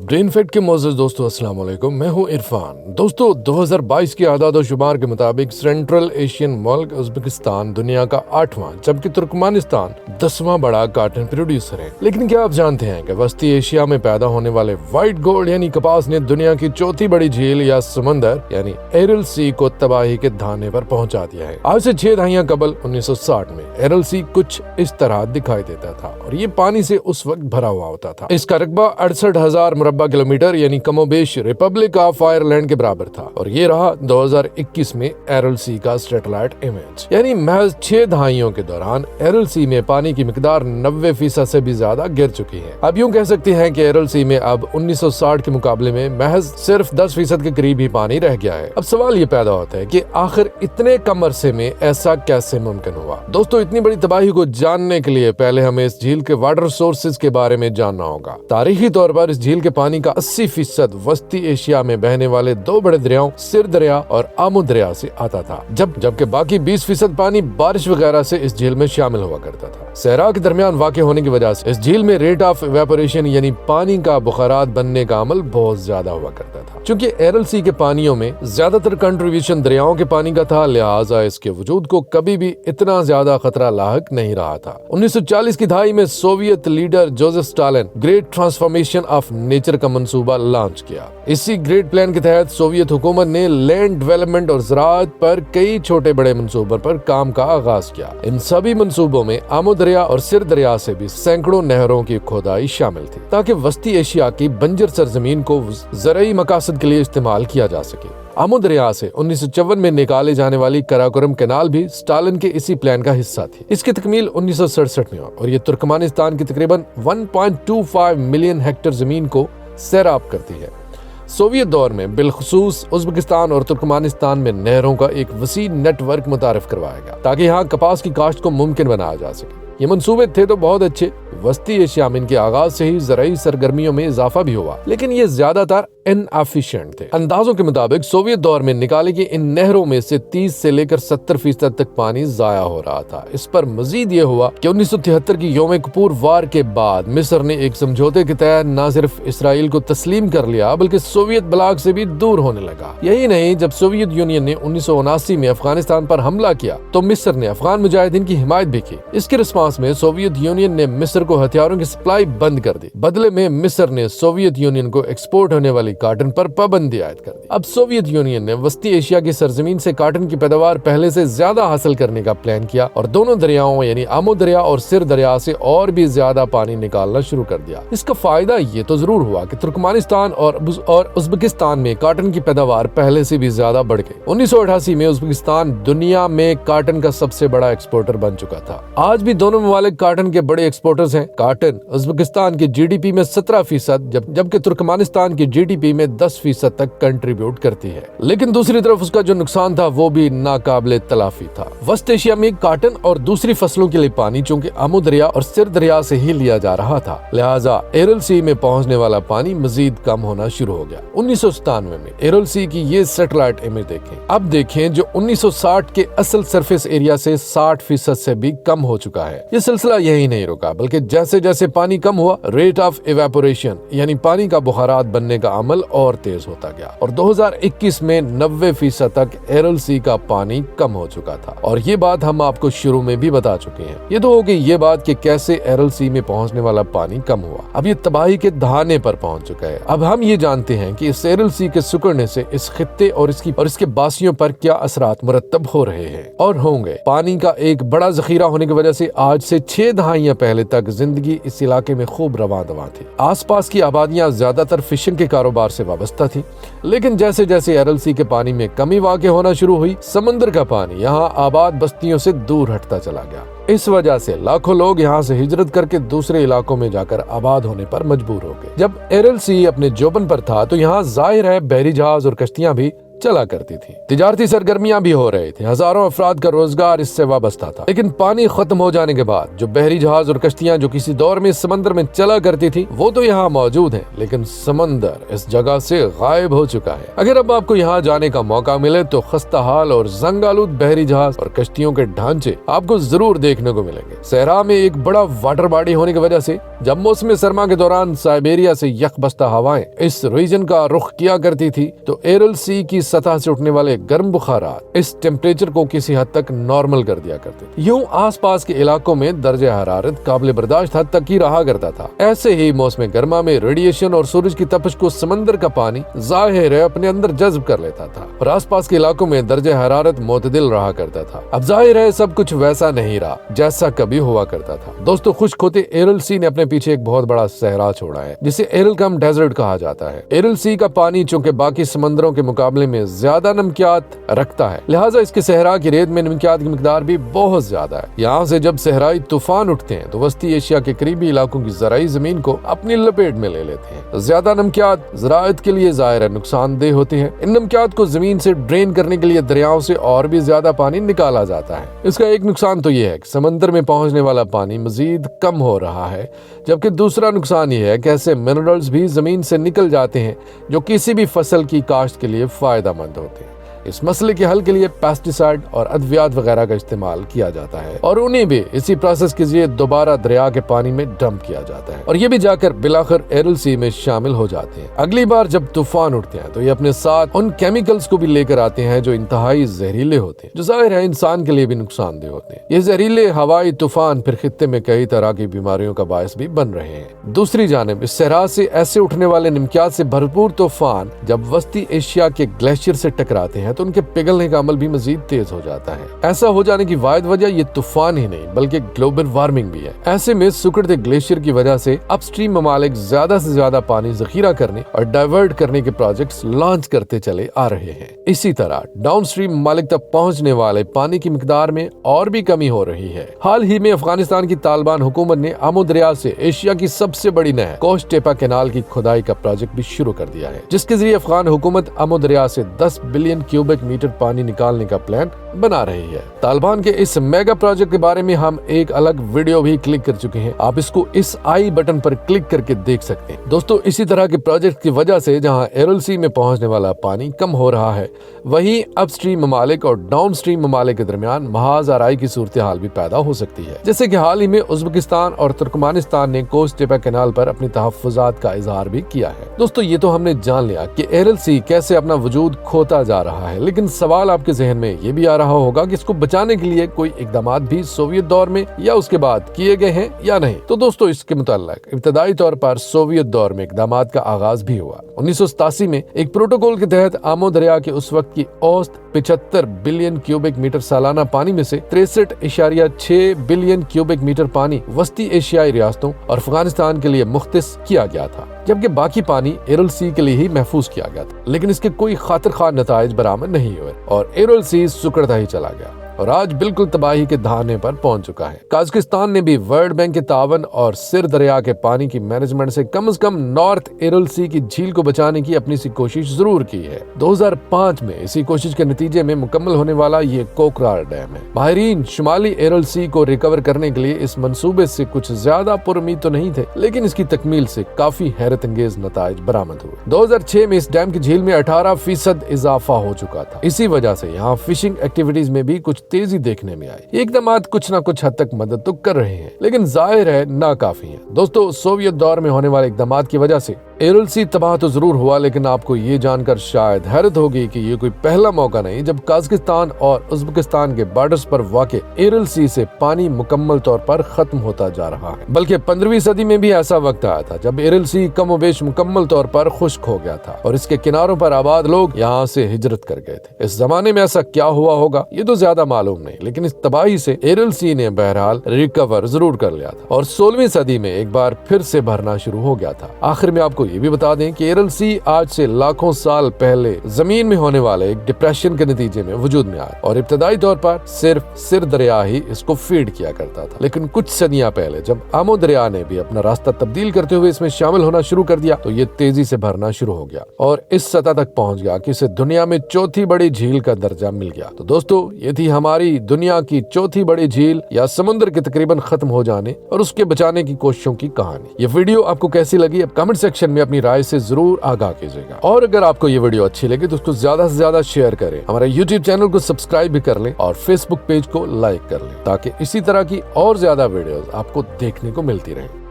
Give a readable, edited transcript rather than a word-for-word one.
Brain fact के मोअज़्ज़ज़ दोस्तों अस्सलाम वालेकुम, मैं हूं इरफान। दोस्तों 2022 के आदाद और शुमार के मुताबिक सेंट्रल एशियन मुल्क उज़्बेकिस्तान दुनिया का 8वां जबकि तुर्कमानिस्तान 10वां बड़ा कॉटन प्रोड्यूसर है। लेकिन क्या आप जानते हैं कि वस्ती एशिया में पैदा होने वाले व्हाइट गोल्ड यानी कपास ने दुनिया की चौथी बड़ी झील या समंदर यानी एरल सी को तबाही के धाने पर पहुंचा दिया है। आज से 6 दहाइयां कबल 1960 में एरल सी कुछ इस तरह दिखाई देता था और ये पानी से उस वक्त भरा हुआ होता था। इसका रकबा 68,000 मुरब्बा किलोमीटर यानी कमोबेश रिपब्लिक ऑफ आयरलैंड के बराबर था और ये रहा 2021 में एरल सी का सैटेलाइट इमेज। यानी महज 6 दहाइयों के दौरान एरल सी में पानी की मिकदार 90% से भी ज्यादा गिर चुकी है। अब यूं कह सकते हैं कि एरल सी में अब 1960 के मुकाबले में महज सिर्फ 10% के करीब ही पानी रह गया है। अब सवाल ये पैदा होता है कि आखिर इतने कम अरसे में ऐसा कैसे मुमकिन हुआ। दोस्तों इतनी बड़ी तबाही को जानने के लिए पहले हमें इस झील के वाटर सोर्सेज के बारे में जानना होगा। तारीखी तौर पर इस झील के पानी का 80% वस्ती एशिया में बहने वाले 2 बड़े दरियाओं सिर दरिया और आमू दरिया से आता था, जबकि बाकी 20% पानी बारिश वगैरह से इस झील में शामिल हुआ करता था। सहरा के दरमियान वाक़ होने की वजह से इस झील में रेट ऑफ इवेपोरेशन यानी पानी का बुखारात बनने का अमल बहुत ज्यादा हुआ करता था। चूंकि एरल सी के पानियों में ज्यादातर कंट्रीब्यूशन दरियाओं के पानी का था, लिहाजा इसके वजूद को कभी भी इतना ज्यादा खतरा लाहक नहीं रहा था। 1940 की दहाई में Soviet leader Joseph Stalin great transformation of nature का मंसूबा लॉन्च किया। इसी ग्रेट प्लान के तहत सोवियत हुकूमत ने लैंड डेवलपमेंट और ज़राअत पर कई छोटे बड़े मंसूबों पर काम का आगाज किया। इन सभी मंसूबों में आमू दरिया और सिर दरिया से भी सैकड़ों नहरों की खोदाई शामिल थी ताकि वस्ती एशिया की बंजर सरजमीन को ज़राई मकासद के लिए इस्तेमाल किया जा सके। आमू दरिया से 1954 में निकाले जाने वाली कराकोरम कैनाल भी स्टालिन के इसी प्लान का हिस्सा थी। इसकी तकमील 1967 में हुई और ये तुर्कमानिस्तान की तकरीबन 1.25 मिलियन हेक्टेयर जमीन को सैराब करती है। सोवियत दौर में बिलखुसूस उज़्बेकिस्तान और तुर्कमानिस्तान में नहरों का एक वसी नेटवर्क मुतारिफ करवाया गया ताकि यहाँ कपास की काश्त को मुमकिन बनाया जा सके। ये मंसूबे थे तो बहुत अच्छे, वस्ती एशिया में इनके आगाज से ही ज़राई सरगर्मियों में इजाफा भी हुआ, लेकिन ये ज्यादातर इनएफिशिएंट थे। अंदाजों के मुताबिक सोवियत दौर में निकाली गई इन नहरों में से 30 से लेकर 70% तक पानी जाया हो रहा था। इस पर मजीद ये हुआ कि 1973 की यौम कपूर वार के बाद मिस्र ने एक समझौते के तहत न सिर्फ इसराइल को तस्लीम कर लिया बल्कि सोवियत ब्लॉक से भी दूर होने लगा। यही नहीं, जब सोवियत यूनियन ने 1979 में अफगानिस्तान पर हमला किया तो मिस्र ने अफगान मुजाहिदीन की हिमायत भी की। इसके रिस्पांस में सोवियत यूनियन ने मिस्र को हथियारों की सप्लाई बंद कर दी। बदले में मिस्र ने सोवियत यूनियन को एक्सपोर्ट होने वाली कॉटन पर पाबंदी आयद कर दी। अब सोवियत यूनियन ने वस्ती एशिया की सरजमीन से कॉटन की पैदावार पहले से ज्यादा हासिल करने का प्लान किया और दोनों दरियाओं यानी आमू दरिया और सिर दरिया से और भी ज्यादा पानी निकालना शुरू कर दिया। इसका फायदा ये तो जरूर हुआ कि तुर्कमानिस्तान और उज़्बेकिस्तान में कॉटन की पैदावार पहले से भी ज्यादा बढ़ गई। 1988 में उज़्बेकिस्तान दुनिया में कॉटन का सबसे बड़ा एक्सपोर्टर बन चुका था। आज भी दोनों ममालिक कॉटन के बड़े एक्सपोर्टर्स हैं। कॉटन उज़्बेकिस्तान की जीडीपी में 17% जबकि तुर्कमानिस्तान की जीडीपी में 10% तक कंट्रीब्यूट करती है। लेकिन दूसरी तरफ उसका जो नुकसान था वो भी नाकाबिले तलाफी था। वेस्ट एशिया में कॉटन और दूसरी फसलों के लिए पानी चूंकि आमू दरिया और सिर दरिया से ही लिया जा रहा था, लिहाजा एरल सी में पहुंचने वाला पानी मजीद कम होना शुरू हो गया। 1997 में एरल सी की ये सैटेलाइट इमेज देखें। अब देखें जो 1960 के असल सरफेस एरिया से 60% से भी कम हो चुका है। ये सिलसिला यही नहीं रुका बल्कि जैसे जैसे पानी कम हुआ रेट ऑफ इवेपोरेशन यानी पानी का बुखारात बनने का अमल और तेज होता गया और 2021 में 90% तक एरल सी का पानी कम हो चुका था। और ये बात हम आपको शुरू में भी बता चुके हैं। ये तो हो गई ये बात कि कैसे एरल सी में पहुंचने वाला पानी कम हुआ। अब ये तबाही के दहाने पर पहुंच चुका है। अब हम ये जानते हैं कि इस एरल सी के सिकुड़ने से इस खित्ते और इसके बासियों पर क्या असरात मुरतब हो रहे हैं और होंगे। पानी का एक बड़ा जखीरा होने की वजह से आज से 6 दहाइयां पहले तक जिंदगी इस इलाके में खूब रवां दवां थी। आसपास की आबादियां ज्यादातर फिशिंग के कारोबार से वाबस्ता थी, लेकिन जैसे जैसे एरल सी के पानी में कमी वाक़ होना शुरू हुई समंदर का पानी यहाँ आबाद बस्तियों से दूर हटता चला गया। इस वजह से लाखों लोग यहाँ से हिजरत करके दूसरे इलाकों में जाकर आबाद होने पर मजबूर हो गए। जब एरल सी अपने जोबन पर था तो यहाँ जाहिर है बहरी जहाज और कश्तियां भी चला करती थी। तिजारती सरगर्मियां भी हो रही थी, हजारों अफराद का रोजगार इससे वाबस्ता था। लेकिन पानी खत्म हो जाने के बाद जो बहरी जहाज और कश्तियां जो किसी दौर में समंदर में चला करती थी वो तो यहाँ मौजूद है, लेकिन समंदर इस जगह से गायब हो चुका है। अगर अब आपको यहाँ जाने का मौका मिले तो खस्ता हाल और जंग आलूद बहरी जहाज और कश्तियों के ढांचे आपको जरूर देखने को मिलेंगे। सहरा में एक बड़ा वाटर बॉडी होने की वजह से जब मौसम सरमा के दौरान साइबेरिया से यकबस्ता हवाएं इस रीजन का रुख किया करती थी तो एरल सी की सतह से उठने वाले गर्म बुखारात इस टेम्परेचर को किसी हद तक नॉर्मल कर दिया करते थे। यूं आसपास के इलाकों में दर्जे हरारत काबिल बर्दाश्त हद तक ही रहा करता था। ऐसे ही मौसम गर्मा में रेडिएशन और सूरज की तपश को समंदर का पानी जाहिर है अपने अंदर जज्ब कर लेता था और आसपास के इलाकों में दर्जे हरारत मोतदिल रहा करता था। अब जाहिर है सब कुछ वैसा नहीं रहा जैसा कभी हुआ करता था। दोस्तों, खुश्क होते एरल सी ने अपने पीछे एक बहुत बड़ा सहरा छोड़ा है जिसे एरल कम डेजर्ट कहा जाता है। एरल सी का पानी चूंकि बाकी समंदरों के मुकाबले में ज्यादा नमकियात रखता है, लिहाजा इसके सहरा की रेत में नमकियात की मिकदार भी बहुत ज्यादा है। यहाँ से जब सहराई तूफान उठते हैं तो वस्ती एशिया के करीबी इलाकों की ज़राई जमीन को अपनी लपेट में ले लेते हैं। ज्यादा नमकियात ज़राअत के लिए ज़ाहिर है नुकसानदेह होते हैं। इन नमकियात को जमीन से ड्रेन करने के लिए दरियाओं से और भी ज्यादा पानी निकाला जाता है। इसका एक नुकसान तो ये है कि समंदर में पहुंचने वाला पानी मजीद कम हो रहा है, जबकि दूसरा नुकसान ये है कि ऐसे मिनरल्स भी जमीन से निकल जाते हैं जो किसी भी फसल की काश्त के लिए फायदेमंद होते हैं। इस मसले के हल के लिए पेस्टिसाइड और अद्वियात वगैरह का इस्तेमाल किया जाता है और उन्हें भी इसी प्रोसेस के जरिए दोबारा दरिया के पानी में डंप किया जाता है और ये भी जाकर बिलाखिर एरल सी में शामिल हो जाते हैं। अगली बार जब तूफान उठते हैं तो ये अपने साथ उन केमिकल्स को भी लेकर आते हैं जो इंतहाई जहरीले होते हैं, जो जाहिर है इंसान के लिए भी नुकसानदेह होते हैं। ये जहरीले हवाई तूफान फिर खित्ते में कई तरह की बीमारियों का बायस भी बन रहे हैं। दूसरी जानिब इस सहरा से ऐसे उठने वाले नमकियात से भरपूर तूफान जब वस्ती एशिया के ग्लेशियर से टकराते हैं तो उनके पिघलने का अमल भी मजीद तेज हो जाता है। ऐसा हो जाने की वाहिद वजह ये तूफान ही नहीं बल्कि ग्लोबल वार्मिंग भी है। ऐसे में सिकुड़ते ग्लेशियर की वजह से अपस्ट्रीम ममालिक ज्यादा से ज्यादा पानी जखीरा करने और डाइवर्ट करने के प्रोजेक्ट्स लॉन्च करते चले आ रहे हैं। इसी तरह डाउनस्ट्रीम ममालिक तक पहुंचने वाले पानी की मिकदार में और भी कमी हो रही है। हाल ही में अफगानिस्तान की तालिबान हुकूमत ने आमो दरिया से एशिया की सबसे बड़ी नहर कोस टेपा कैनाल की खुदाई का प्रोजेक्ट भी शुरू कर दिया है, जिसके जरिए अफगान हुकूमत आमो दरिया से 10 बिलियन क्यूबिक मीटर पानी निकालने का प्लान बना रही है। तालिबान के इस मेगा प्रोजेक्ट के बारे में हम एक अलग वीडियो भी क्लिक कर चुके हैं, आप इसको इस आई बटन पर क्लिक करके देख सकते हैं। दोस्तों, इसी तरह के प्रोजेक्ट की वजह से जहां एरल सी में पहुंचने वाला पानी कम हो रहा है, वहीं अपस्ट्रीम ममालिक और डाउनस्ट्रीम ममालिक के दरमियान महाज आराई की सूरत हाल भी पैदा हो सकती है। जैसे कि हाल ही में उज्बेकिस्तान और तुर्कमानिस्तान ने कोस टेपा कैनाल पर अपनी तहफ्फुजात का इजहार भी किया है। दोस्तों, ये तो हमने जान लिया कि एरल सी कैसे अपना वजूद खोता जा रहा है, लेकिन सवाल आपके जहन में ये भी आ रहा होगा कि इसको बचाने के लिए कोई इकदामात भी सोवियत दौर में या उसके बाद किए गए हैं या नहीं। तो दोस्तों, इसके मुताल्लिक इब्तदाई तौर पर सोवियत दौर में इकदामात का आगाज भी हुआ। 1987 में एक प्रोटोकॉल के तहत आमो दरिया के उस वक्त की औसत 75 बिलियन क्यूबिक मीटर सालाना पानी में से 63.6 बिलियन क्यूबिक मीटर पानी वस्ती एशियाई रियासतों और अफगानिस्तान के लिए मुख्तस किया गया था, जबकि बाकी पानी एरल सी के लिए ही महफूज किया गया था। लेकिन इसके कोई खातिर खा नताइज बरामद नहीं हुए और एरल सी सुकड़ता ही चला गया और आज बिल्कुल तबाही के दहाने पर पहुंच चुका है। काजाकिस्तान ने भी वर्ल्ड बैंक के तावन और सिर दरिया के पानी की मैनेजमेंट से कम नॉर्थ एरल सी की झील को बचाने की अपनी सी कोशिश जरूर की है। 2005 में इसी कोशिश के नतीजे में मुकम्मल होने वाला ये कोकरार डैम है। माहिरीन शुमाली एरल सी को रिकवर करने के लिए इस मंसूबे से कुछ ज्यादा पुरुमीद तो नहीं थे, लेकिन इसकी तकमील से काफी हैरत अंगेज नताइज बरामद हुए। 2006 में इस डैम की झील में 18% इजाफा हो चुका था। इसी वजह से यहाँ फिशिंग एक्टिविटीज में भी कुछ तेजी देखने में आई। ये इक़दामात कुछ न कुछ हद तक मदद तो कर रहे हैं, लेकिन जाहिर है नाकाफी है। दोस्तों, सोवियत दौर में होने वाले इक़दामात की वजह से एरल सी तबाह तो जरूर हुआ, लेकिन आपको ये जानकर शायद हैरत होगी कि ये कोई पहला मौका नहीं जब काजाकिस्तान और उज्बेकिस्तान के बॉर्डर्स पर वाक़े एरल सी से पानी मुकम्मल तौर पर खत्म होता जा रहा है। बल्कि 15वीं सदी में भी ऐसा वक्त आया था जब एरल सी कम बेश मुकम्मल तौर पर खुश्क हो गया था और इसके किनारों पर आबाद लोग यहाँ से हिजरत कर गए थे। इस जमाने में ऐसा क्या हुआ होगा ये तो ज्यादा मालूम नहीं, लेकिन इस तबाही से एरल सी ने बहरहाल रिकवर जरूर कर लिया था और 16वीं सदी में एक बार फिर से भरना शुरू हो गया था। आखिर में आपको ये भी बता दें कि एरल सी आज से लाखों साल पहले जमीन में होने वाले एक डिप्रेशन के नतीजे में वजूद में आया और इब्तदाई तौर पर सिर्फ सिर दरिया ही इसको फीड किया करता था। लेकिन कुछ सदियां पहले जब आमो दरिया ने भी अपना रास्ता तब्दील करते हुए इसमें शामिल होना शुरू कर दिया तो ये तेजी से भरना शुरू हो गया और इस सतह तक पहुंच गया कि इसे दुनिया में चौथी बड़ी झील का दर्जा मिल गया। तो दोस्तों, ये थी हमारी दुनिया की चौथी बड़ी झील या समुद्र के तकरीबन खत्म हो जाने और उसके बचाने की कोशिशों की कहानी। ये वीडियो आपको कैसी लगी अब कमेंट सेक्शन में अपनी राय से जरूर आगाह कीजिएगा और अगर आपको ये वीडियो अच्छी लगी तो उसको ज्यादा से ज्यादा शेयर करें, हमारे YouTube चैनल को सब्सक्राइब भी कर लें और Facebook पेज को लाइक कर लें ताकि इसी तरह की और ज्यादा वीडियोस आपको देखने को मिलती रहें।